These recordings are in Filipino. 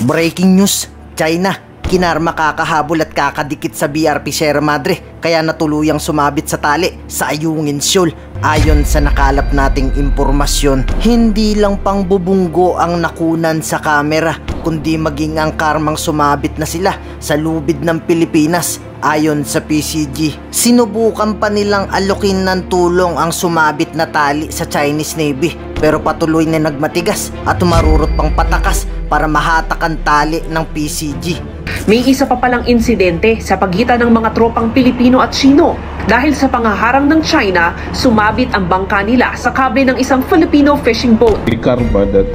Breaking news, China, kinarma kakahabol at kakadikit sa BRP Sierra Madre kaya natuluyang sumabit sa tali sa Ayungin Shoal. Ayon sa nakalap nating impormasyon, hindi lang pang bubunggo ang nakunan sa kamera, kundi maging ang karmang sumabit na sila sa lubid ng Pilipinas. Ayon sa PCG, sinubukan pa nilang alokin ng tulong ang sumabit na tali sa Chinese Navy pero patuloy na nagmatigas at marurot pang patakas para mahatak ang tali ng PCG. May isa pa palang insidente sa pagitan ng mga tropang Pilipino at Sino. Dahil sa pangaharang ng China, sumabit ang bangka nila sa kable ng isang Filipino fishing boat. The karma that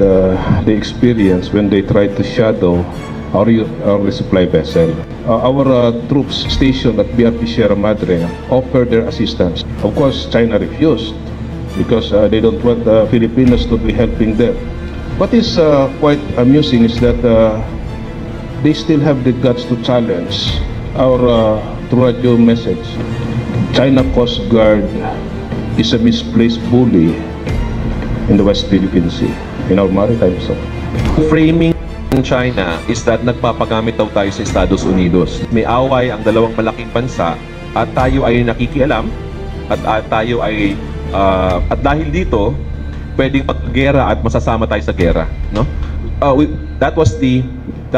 they experience when they try to shadow our resupply vessel. Our troops stationed at BRP Sierra Madre offered their assistance. Of course, China refused because they don't want Filipinos to be helping them. What is quite amusing is that they still have the guts to challenge our radio message. China Coast Guard is a misplaced bully in the West Philippine Sea, in our maritime zone. Framing ng China is that nagpapagamit daw tayo sa Estados Unidos. May away ang dalawang malaking bansa at tayo ay nakikialam at tayo ay at dahil dito pwedeng maggera at masasama tayo sa gera, no? That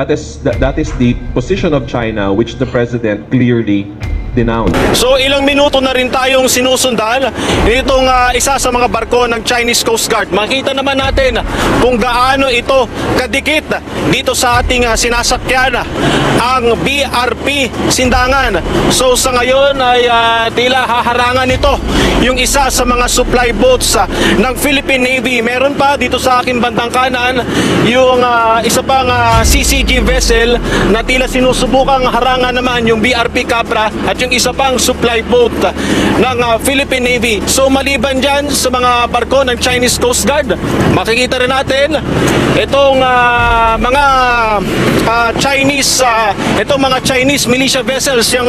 is the position of China which the president clearly denounced. So ilang minuto na rin tayong sinusundan itong isa sa mga barko ng Chinese Coast Guard. Makita naman natin kung gaano ito kadikit dito sa ating sinasakyan, ang BRP Sindangan. So sa ngayon ay tila haharangan ito yung isa sa mga supply boats ng Philippine Navy. Meron pa dito sa aking bandang kanan yung isa pang CCG vessel na tila sinusubukang harangan naman yung BRP Capra at yung isa pang supply boat ng Philippine Navy. So maliban dyan sa mga barko ng Chinese Coast Guard, makikita rin natin itong mga Chinese militia vessels, yung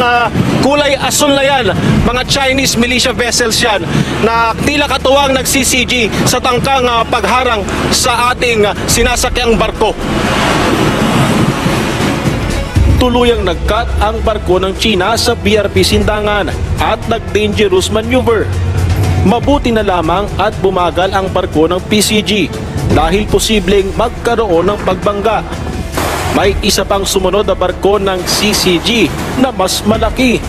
kulay asul na yan, mga Chinese militia vessels yan na tila katuwang nag-CCG sa tangkang pagharang sa ating sinasakyang barko. Tuluyang nagkat ang barko ng China sa BRP Sindangan at nag-dangerous maneuver. Mabuti na lamang at bumagal ang barko ng PCG dahil posibleng magkaroon ng pagbangga. May isa pang sumunod na barko ng CCG na mas malaki.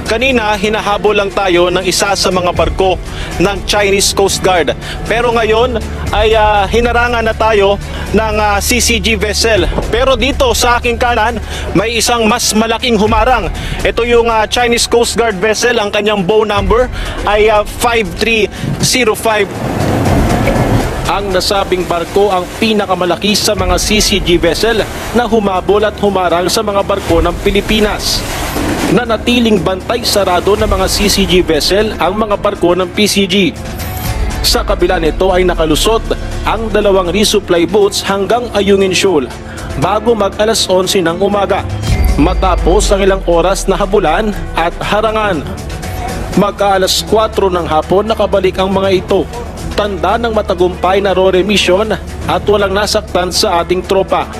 Kanina, hinahabol lang tayo ng isa sa mga barko ng Chinese Coast Guard. Pero ngayon ay hinarangan na tayo ng CCG vessel. Pero dito sa aking kanan, may isang mas malaking humarang. Ito yung Chinese Coast Guard vessel. Ang kanyang bow number ay 5305. Ang nasabing barko ang pinakamalaki sa mga CCG vessel na humabol at humarang sa mga barko ng Pilipinas. Nanatiling bantay sarado ng mga CCG vessel ang mga barko ng PCG. Sa kabila nito ay nakalusot ang dalawang resupply boats hanggang Ayungin Shoal bago mag alas 11 ng umaga, matapos ang ilang oras na habulan at harangan. Mag-alas 4 ng hapon nakabalik ang mga ito, tanda ng matagumpay na RORE mission at walang nasaktan sa ating tropa.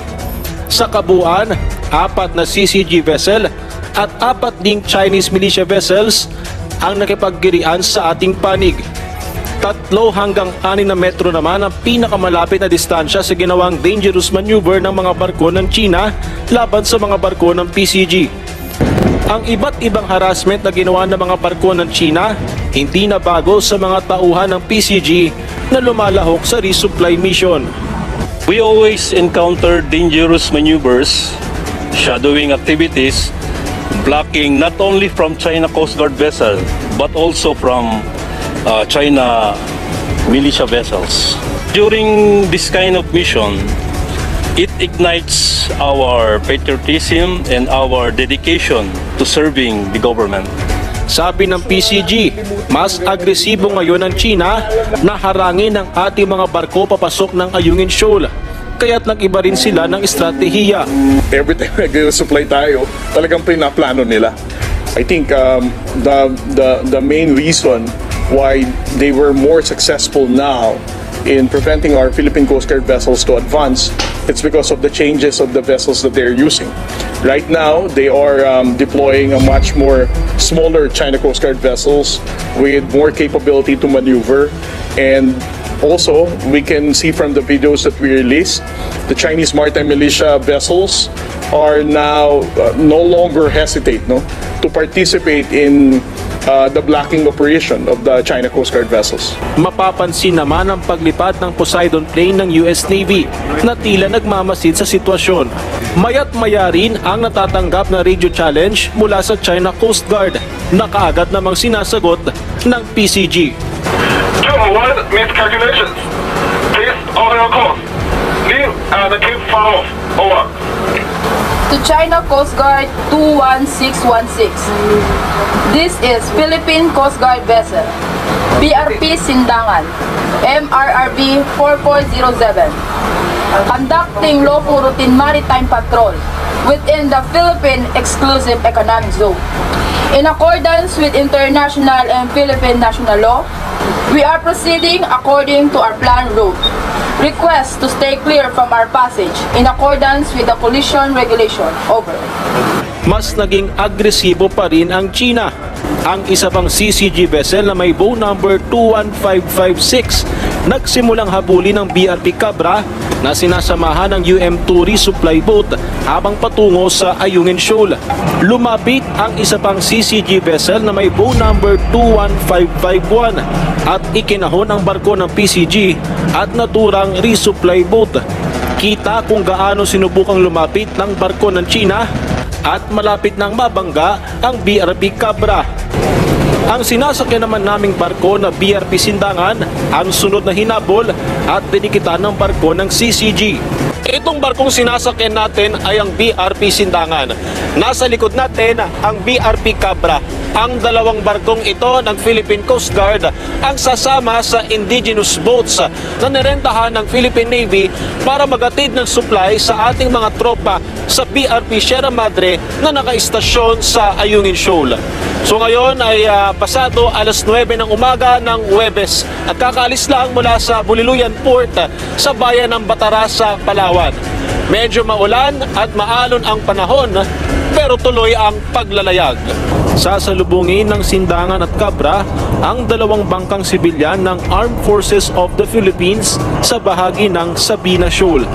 Sa kabuuan, 4 na CCG vessel at 4 ding Chinese militia vessels ang nakipaggirian sa ating panig. 3 hanggang 6 na metro naman ang pinakamalapit na distansya sa ginawang dangerous maneuver ng mga barko ng China laban sa mga barko ng PCG. Ang iba't ibang harassment na ginawa ng mga barko ng China hindi na bago sa mga tauhan ng PCG na lumalahok sa resupply mission. We always encounter dangerous maneuvers, shadowing activities, blocking not only from China Coast Guard vessel but also from China militia vessels. During this kind of mission, it ignites our patriotism and our dedication to serving the government. Sabi ng PCG, mas agresibo ngayon ang China na harangin ang ating mga barko papasok ng Ayungin Shoal. Kaya't nag-iba rin sila ng estratehiya. Every time nag-supply tayo, talagang pinaplano nila. I think the main reason why they were more successful now in preventing our Philippine Coast Guard vessels to advance It's because of the changes of the vessels that they're using. Right now, they are deploying a much more smaller China Coast Guard vessels with more capability to maneuver. And also, we can see from the videos that we released, the Chinese maritime militia vessels are now no longer hesitate to participate in the blocking operation of the China Coast Guard vessels. Mapapansin naman ang paglipad ng Poseidon plane ng US Navy na tila nagmamasid sa sitwasyon. Maya't maya rin ang natatanggap na radio challenge mula sa China Coast Guard na kaagad namang sinasagot ng PCG. Avoid miscalculations. Please order your course. Leave and keep follow. Over. To China Coast Guard 21616. This is Philippine Coast Guard vessel, BRP Sindangan, MRRB 4407, conducting lawful routine maritime patrol within the Philippine Exclusive Economic Zone. In accordance with international and Philippine national law, we are proceeding according to our planned route. Request to stay clear from our passage in accordance with the collision regulation. Over. Mas naging agresibo pa rin ang China. Ang isa pang CCG vessel na may bow number 21556 nagsimulang habulin ng BRP Cabra na sinasamahan ng UM2 resupply boat habang patungo sa Ayungin Shoal. Lumapit ang isa pang CCG vessel na may bow number 21551 at ikinahon ang barko ng PCG at naturang resupply boat. Kita kung gaano sinubukang lumapit ng barko ng China at malapit nang mabangga ang BRP Cabra. Ang sinasakyan naman naming barko na BRP Sindangan ang sunod na hinabol at dinikitan ng barko ng CCG. Itong barkong sinasakyan natin ay ang BRP Sindangan. Nasa likod natin ang BRP Cabra. Ang dalawang barkong ito ng Philippine Coast Guard ang sasama sa indigenous boats na nirentahan ng Philippine Navy para magatid ng supply sa ating mga tropa sa BRP Sierra Madre na nakaistasyon sa Ayungin Shoal. So ngayon ay pasado alas 9 ng umaga ng Huwebes at kakaalis lang mula sa Buliluyan Port sa bayan ng Batarasa, Palawan. Medyo maulan at maalon ang panahon pero tuloy ang paglalayag. Sasalubungin ng Sindangan at Cabra ang dalawang bangkang sibilyan ng Armed Forces of the Philippines sa bahagi ng Sabina Shoal.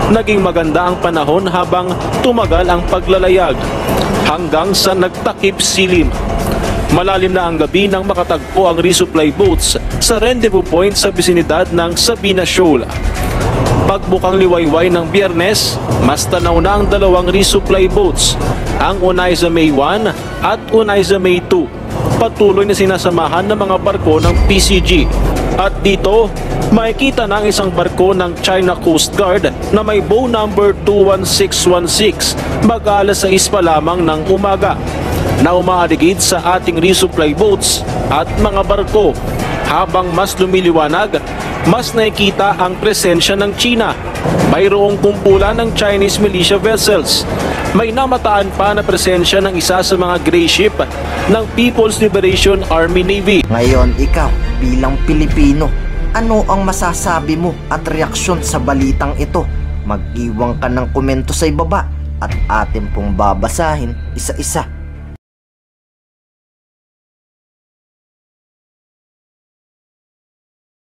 Naging maganda ang panahon habang tumagal ang paglalayag hanggang sa nagtakip silim. Malalim na ang gabi nang makatagpo ang resupply boats sa rendezvous point sa bisinidad ng Sabina Shoal. Pagbukang liwayway ng Biyernes, mas tanaw na ang dalawang resupply boats, ang Unaiza May 1 at Unaiza May 2. Patuloy na sinasamahan ng mga barko ng PCG. At dito, makikita na ang isang barko ng China Coast Guard na may bow number 21616 mag-alas 6 pa lamang ng umaga na umaaligid sa ating resupply boats at mga barko. Habang mas lumiliwanag, mas nakikita ang presensya ng China. Mayroong kumpulan ng Chinese militia vessels. May namataan pa na presensya ng isa sa mga gray ship ng People's Liberation Army Navy. Ngayon ikaw, bilang Pilipino, ano ang masasabi mo at reaksyon sa balitang ito? Mag-iwan ka ng komento sa ibaba at atin pong babasahin isa-isa.